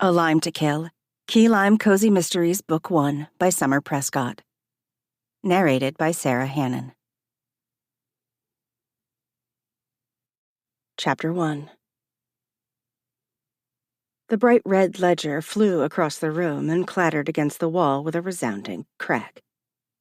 A Lime to Kill, Culinary Cozy Mysteries, Book 1 by Summer Prescott. Narrated by Sarah Hannon. Chapter 1. The bright red ledger flew across the room and clattered against the wall with a resounding crack.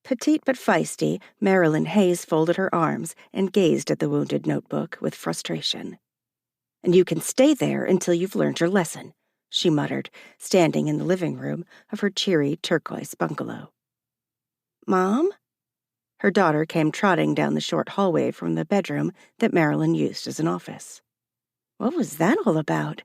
Petite but feisty, Marilyn Hayes folded her arms and gazed at the wounded notebook with frustration. "And you can stay there until you've learned your lesson," she muttered, standing in the living room of her cheery turquoise bungalow. "Mom?" Her daughter came trotting down the short hallway from the bedroom that Marilyn used as an office. "What was that all about?"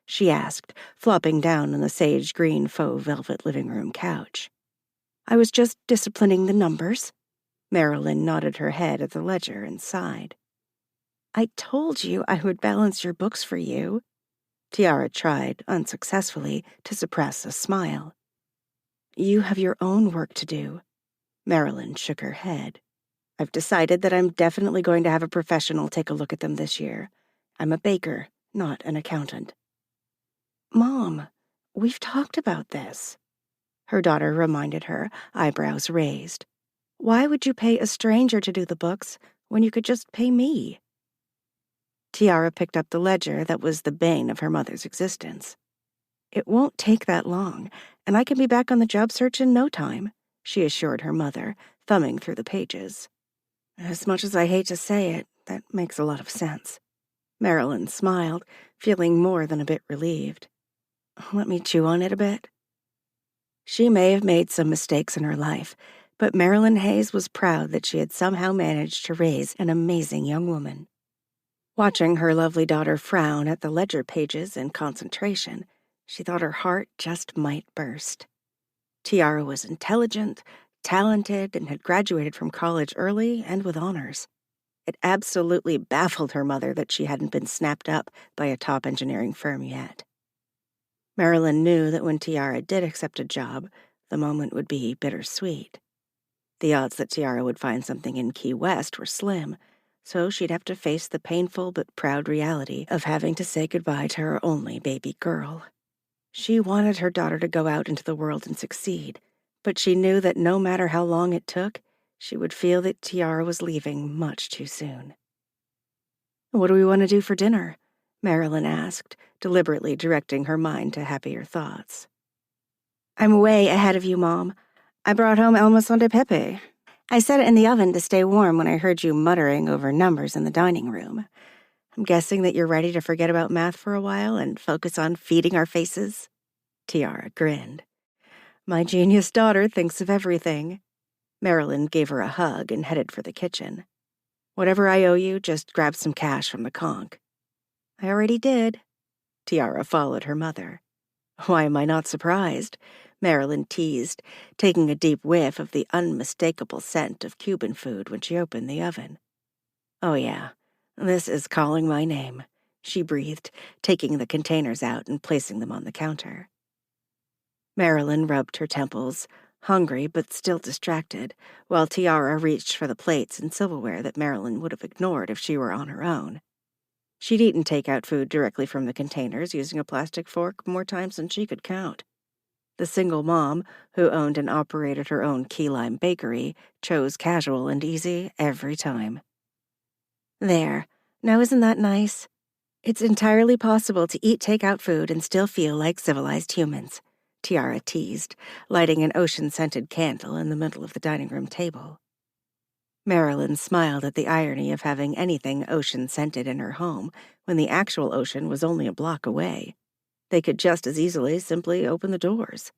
she asked, flopping down on the sage-green faux velvet living room couch. "I was just disciplining the numbers." Marilyn nodded her head at the ledger and sighed. "I told you I would balance your books for you." Tiara tried, unsuccessfully, to suppress a smile. "You have your own work to do." Marilyn shook her head. "I've decided that I'm definitely going to have a professional take a look at them this year. I'm a baker, not an accountant." "Mom, we've talked about this," her daughter reminded her, eyebrows raised. "Why would you pay a stranger to do the books when you could just pay me?" Tiara picked up the ledger that was the bane of her mother's existence. "It won't take that long, and I can be back on the job search in no time," she assured her mother, thumbing through the pages. "As much as I hate to say it, that makes a lot of sense." Marilyn smiled, feeling more than a bit relieved. "Let me chew on it a bit." She may have made some mistakes in her life, but Marilyn Hayes was proud that she had somehow managed to raise an amazing young woman. Watching her lovely daughter frown at the ledger pages in concentration, she thought her heart just might burst. Tiara was intelligent, talented, and had graduated from college early and with honors. It absolutely baffled her mother that she hadn't been snapped up by a top engineering firm yet. Marilyn knew that when Tiara did accept a job, the moment would be bittersweet. The odds that Tiara would find something in Key West were slim, so she'd have to face the painful but proud reality of having to say goodbye to her only baby girl. She wanted her daughter to go out into the world and succeed, but she knew that no matter how long it took, she would feel that Tiara was leaving much too soon. "What do we want to do for dinner?" Marilyn asked, deliberately directing her mind to happier thoughts. "I'm way ahead of you, Mom. I brought home El Mason de Pepe. I set it in the oven to stay warm when I heard you muttering over numbers in the dining room. I'm guessing that you're ready to forget about math for a while and focus on feeding our faces?" Tiara grinned. "My genius daughter thinks of everything." Marilyn gave her a hug and headed for the kitchen. "Whatever I owe you, just grab some cash from the conch." "I already did." Tiara followed her mother. "Why am I not surprised?" Marilyn teased, taking a deep whiff of the unmistakable scent of Cuban food when she opened the oven. "Oh yeah, this is calling my name," she breathed, taking the containers out and placing them on the counter. Marilyn rubbed her temples, hungry but still distracted, while Tiara reached for the plates and silverware that Marilyn would have ignored if she were on her own. She'd eaten takeout food directly from the containers using a plastic fork more times than she could count. The single mom, who owned and operated her own key lime bakery, chose casual and easy every time. "There. Now isn't that nice? It's entirely possible to eat takeout food and still feel like civilized humans," Tiara teased, lighting an ocean-scented candle in the middle of the dining room table. Marilyn smiled at the irony of having anything ocean-scented in her home when the actual ocean was only a block away. They could just as easily simply open the doors.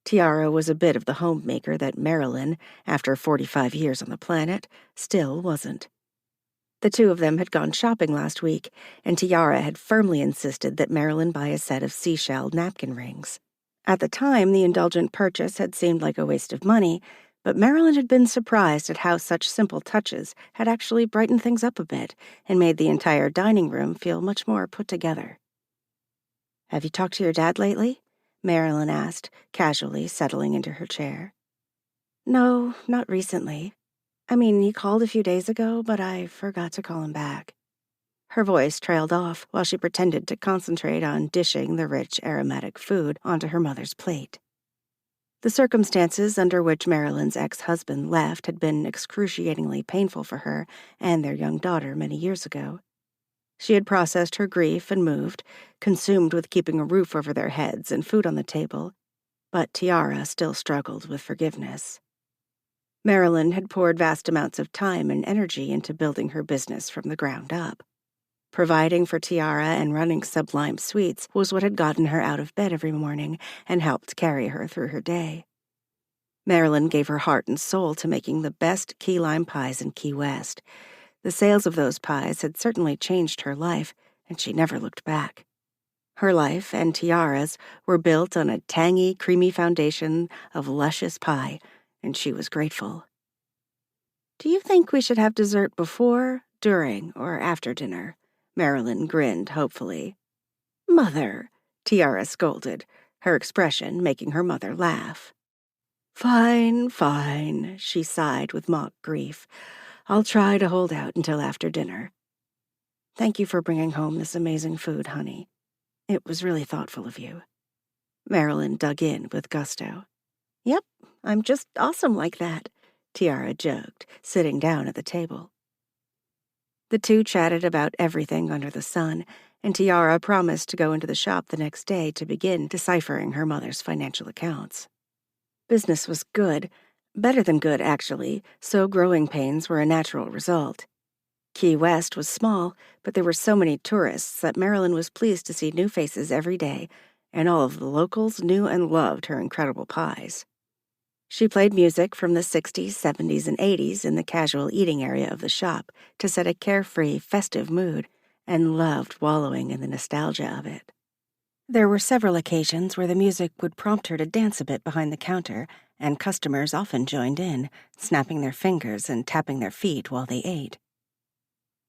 Tiara was a bit of the homemaker that Marilyn, after 45 years on the planet, still wasn't. The two of them had gone shopping last week, and Tiara had firmly insisted that Marilyn buy a set of seashell napkin rings. At the time, the indulgent purchase had seemed like a waste of money, but Marilyn had been surprised at how such simple touches had actually brightened things up a bit and made the entire dining room feel much more put together. "Have you talked to your dad lately?" Marilyn asked, casually settling into her chair. "No, not recently. I mean, he called a few days ago, but I forgot to call him back." Her voice trailed off while she pretended to concentrate on dishing the rich, aromatic food onto her mother's plate. The circumstances under which Marilyn's ex-husband left had been excruciatingly painful for her and their young daughter many years ago. She had processed her grief and moved, consumed with keeping a roof over their heads and food on the table, but Tiara still struggled with forgiveness. Marilyn had poured vast amounts of time and energy into building her business from the ground up. Providing for Tiara and running Sublime Sweets was what had gotten her out of bed every morning and helped carry her through her day. Marilyn gave her heart and soul to making the best key lime pies in Key West. The sales of those pies had certainly changed her life, and she never looked back. Her life and Tiara's were built on a tangy, creamy foundation of luscious pie, and she was grateful. "Do you think we should have dessert before, during, or after dinner?" Marilyn grinned hopefully. "Mother," Tiara scolded, her expression making her mother laugh. "Fine, fine," she sighed with mock grief. "I'll try to hold out until after dinner. Thank you for bringing home this amazing food, honey. It was really thoughtful of you." Marilyn dug in with gusto. "Yep, I'm just awesome like that," Tiara joked, sitting down at the table. The two chatted about everything under the sun, and Tiara promised to go into the shop the next day to begin deciphering her mother's financial accounts. Business was good, better than good, actually, so growing pains were a natural result. Key West was small, but there were so many tourists that Marilyn was pleased to see new faces every day, and all of the locals knew and loved her incredible pies. She played music from the 60s, 70s, and 80s in the casual eating area of the shop to set a carefree, festive mood, and loved wallowing in the nostalgia of it. There were several occasions where the music would prompt her to dance a bit behind the counter, and customers often joined in, snapping their fingers and tapping their feet while they ate.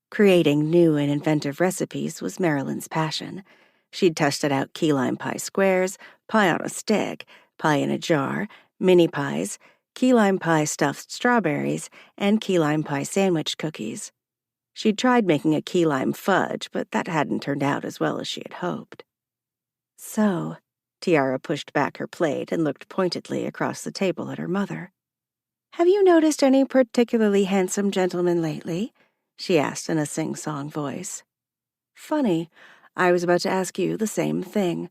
Creating new and inventive recipes was Marilyn's passion. She'd tested out key lime pie squares, pie on a stick, pie in a jar, mini pies, key lime pie stuffed strawberries, and key lime pie sandwich cookies. She'd tried making a key lime fudge, but that hadn't turned out as well as she had hoped. "So," Tiara pushed back her plate and looked pointedly across the table at her mother. "Have you noticed any particularly handsome gentlemen lately?" she asked in a sing-song voice. "Funny, I was about to ask you the same thing,"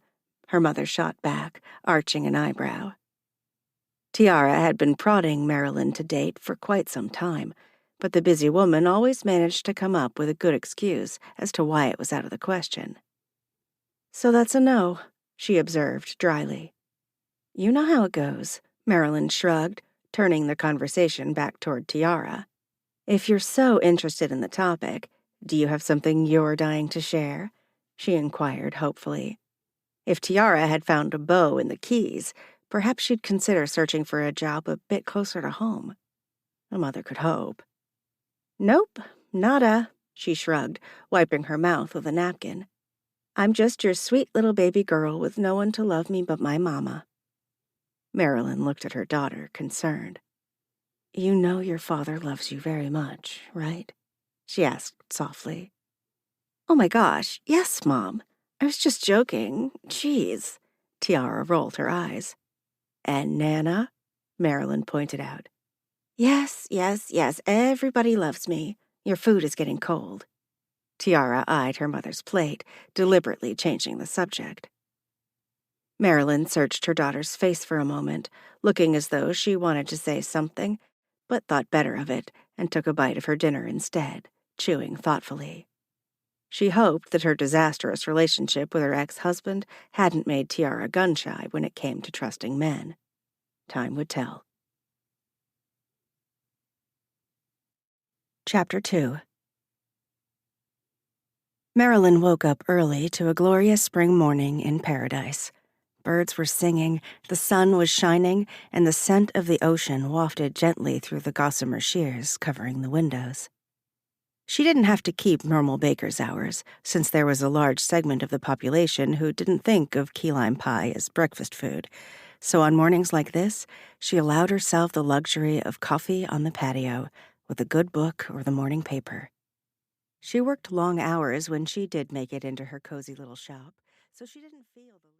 her mother shot back, arching an eyebrow. Tiara had been prodding Marilyn to date for quite some time, but the busy woman always managed to come up with a good excuse as to why it was out of the question. "So that's a no," she observed dryly. "You know how it goes," Marilyn shrugged, turning the conversation back toward Tiara. "If you're so interested in the topic, do you have something you're dying to share?" she inquired hopefully. If Tiara had found a beau in the Keys, perhaps she'd consider searching for a job a bit closer to home. A mother could hope. "Nope, nada," she shrugged, wiping her mouth with a napkin. "I'm just your sweet little baby girl with no one to love me but my mama." Marilyn looked at her daughter, concerned. "You know your father loves you very much, right?" she asked softly. "Oh my gosh, yes, Mom. I was just joking. Jeez." Tiara rolled her eyes. "And Nana?" Marilyn pointed out. Yes, everybody loves me. Your food is getting cold." Tiara eyed her mother's plate, deliberately changing the subject. Marilyn searched her daughter's face for a moment, looking as though she wanted to say something, but thought better of it and took a bite of her dinner instead, chewing thoughtfully. She hoped that her disastrous relationship with her ex-husband hadn't made Tiara gun-shy when it came to trusting men. Time would tell. Chapter 2. Marilyn woke up early to a glorious spring morning in paradise. Birds were singing, the sun was shining, and the scent of the ocean wafted gently through the gossamer shears covering the windows. She didn't have to keep normal baker's hours, since there was a large segment of the population who didn't think of key lime pie as breakfast food, so on mornings like this, she allowed herself the luxury of coffee on the patio, with a good book or the morning paper. She worked long hours when she did make it into her cozy little shop, so she didn't feel the